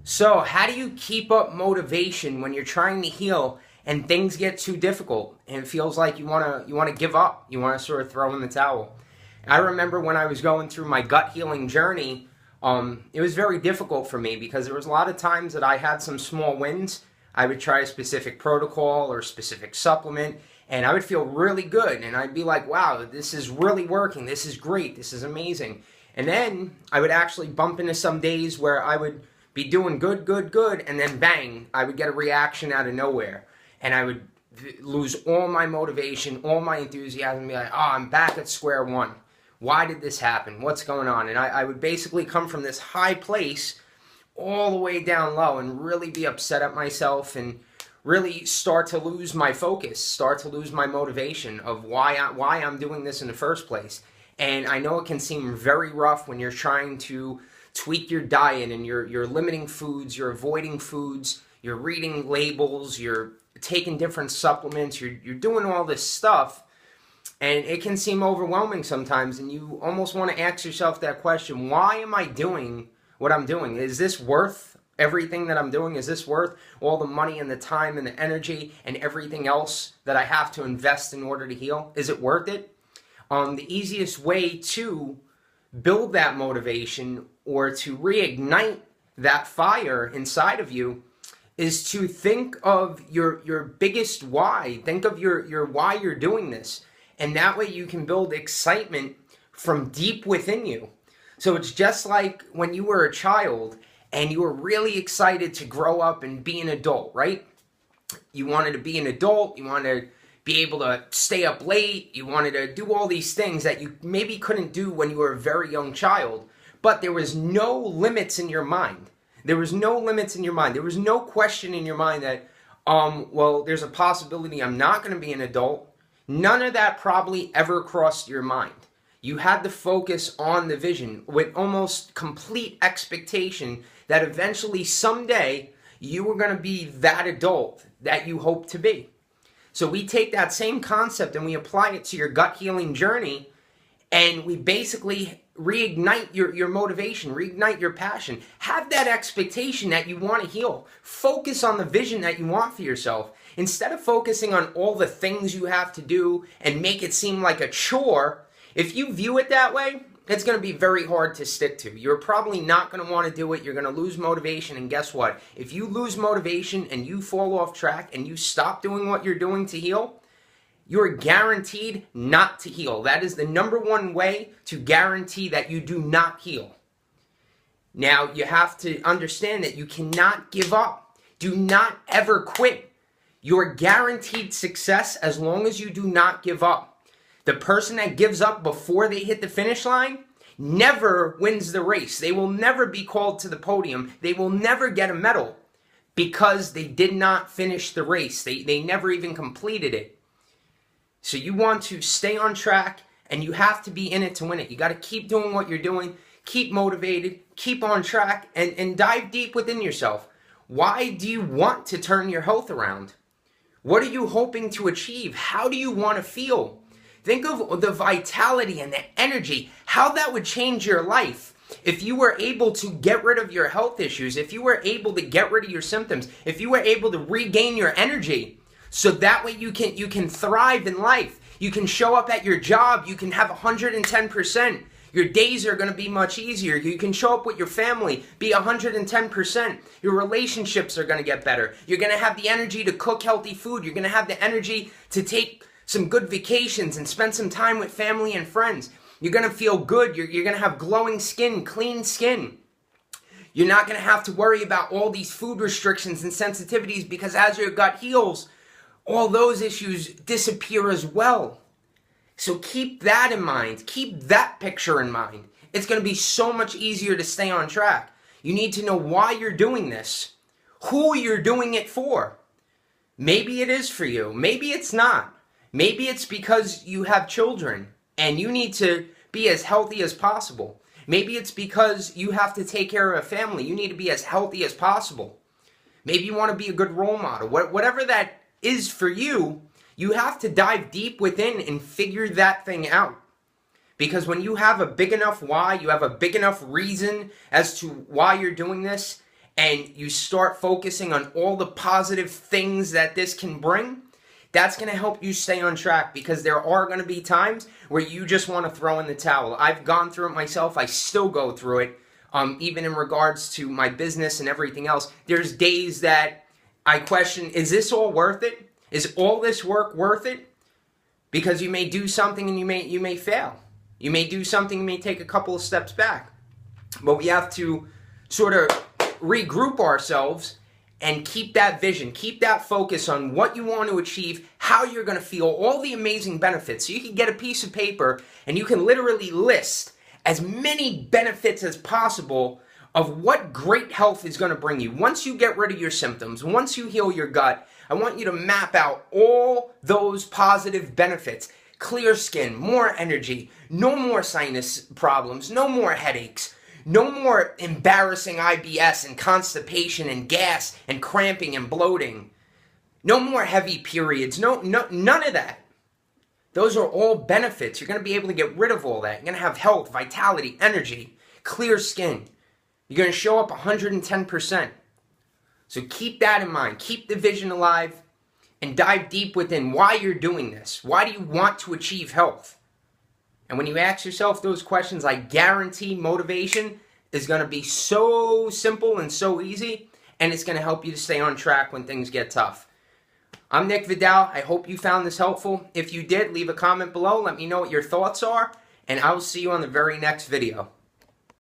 So, how do you keep up motivation when you're trying to heal and things get too difficult and it feels like you want to give up, you want to sort of throw in the towel? I remember when I was going through my gut healing journey, it was very difficult for me because there was a lot of times that I had some small wins. I would try a specific protocol or a specific supplement, and I would feel really good, and I'd be like, wow, this is really working, this is great, this is amazing. And then I would actually bump into some days where I would be doing good, good, good, and then bang, I would get a reaction out of nowhere, and I would lose all my motivation, all my enthusiasm, and be like, oh, I'm back at square one. Why did this happen? What's going on? And I would basically come from this high place all the way down low and really be upset at myself and really start to lose my focus, start to lose my motivation of why I'm doing this in the first place. And I know it can seem very rough when you're trying to tweak your diet and you're limiting foods, you're avoiding foods, you're reading labels, you're taking different supplements, you're doing all this stuff, and it can seem overwhelming sometimes, and you almost want to ask yourself that question: why am I doing what I'm doing? Is this worth everything that I'm doing? Is this worth all the money and the time and the energy and everything else that I have to invest in order to heal? Is it worth it? The easiest way to build that motivation or to reignite that fire inside of you is to think of your biggest why. Think of your why you're doing this. And that way you can build excitement from deep within you. So it's just like when you were a child and you were really excited to grow up and be an adult, right? You wanted to be an adult, you wanted to be able to stay up late, you wanted to do all these things that you maybe couldn't do when you were a very young child, but there was no limits in your mind. There was no limits in your mind. There was no question in your mind that, well, there's a possibility I'm not going to be an adult. None of that probably ever crossed your mind. You had to focus on the vision with almost complete expectation that eventually someday you were going to be that adult that you hope to be. So we take that same concept and we apply it to your gut healing journey, and we basically reignite your motivation, reignite your passion. Have that expectation that you want to heal. Focus on the vision that you want for yourself. Instead of focusing on all the things you have to do and make it seem like a chore, if you view it that way, it's going to be very hard to stick to. You're probably not going to want to do it. You're going to lose motivation. And guess what? If you lose motivation and you fall off track and you stop doing what you're doing to heal, you're guaranteed not to heal. That is the number one way to guarantee that you do not heal. Now, you have to understand that you cannot give up. Do not ever quit. You're guaranteed success as long as you do not give up. The person that gives up before they hit the finish line never wins the race. They will never be called to the podium. They will never get a medal because they did not finish the race. They never even completed it. So you want to stay on track, and you have to be in it to win it. You got to keep doing what you're doing, keep motivated, keep on track, and dive deep within yourself. Why do you want to turn your health around? What are you hoping to achieve? How do you want to feel? Think of the vitality and the energy, how that would change your life if you were able to get rid of your health issues, if you were able to get rid of your symptoms, if you were able to regain your energy, so that way you can thrive in life. You can show up at your job, you can have 110%. Your days are going to be much easier. You can show up with your family, be 110%. Your relationships are going to get better. You're going to have the energy to cook healthy food. You're going to have the energy to take some good vacations and spend some time with family and friends. You're going to feel good. You're going to have glowing skin, clean skin. You're not going to have to worry about all these food restrictions and sensitivities, because as your gut heals, all those issues disappear as well. So keep that in mind. Keep that picture in mind. It's going to be so much easier to stay on track. You need to know why you're doing this, who you're doing it for. Maybe it is for you. Maybe it's not. Maybe it's because you have children and you need to be as healthy as possible. Maybe it's because you have to take care of a family. You need to be as healthy as possible. Maybe you want to be a good role model. Whatever that is for you, you have to dive deep within and figure that thing out. Because when you have a big enough why, you have a big enough reason as to why you're doing this, and you start focusing on all the positive things that this can bring, that's going to help you stay on track, because there are going to be times where you just want to throw in the towel. I've gone through it myself. I still go through it, even in regards to my business and everything else. There's days that I question, is this all worth it? Is all this work worth it? Because you may do something and you may fail. You may do something, you may take a couple of steps back. But we have to sort of regroup ourselves and keep that vision, keep that focus on what you want to achieve, how you're going to feel, all the amazing benefits. So you can get a piece of paper and you can literally list as many benefits as possible of what great health is going to bring you. Once you get rid of your symptoms, once you heal your gut, I want you to map out all those positive benefits. Clear skin, more energy, no more sinus problems, no more headaches, no more embarrassing IBS and constipation and gas and cramping and bloating. No more heavy periods. None of that. Those are all benefits. You're going to be able to get rid of all that. You're going to have health, vitality, energy, clear skin. You're going to show up 110%. So keep that in mind. Keep the vision alive and dive deep within why you're doing this. Why do you want to achieve health? And when you ask yourself those questions, I guarantee motivation is going to be so simple and so easy, and it's going to help you to stay on track when things get tough. I'm Nick Vidal. I hope you found this helpful. If you did, leave a comment below. Let me know what your thoughts are, and I will see you on the very next video.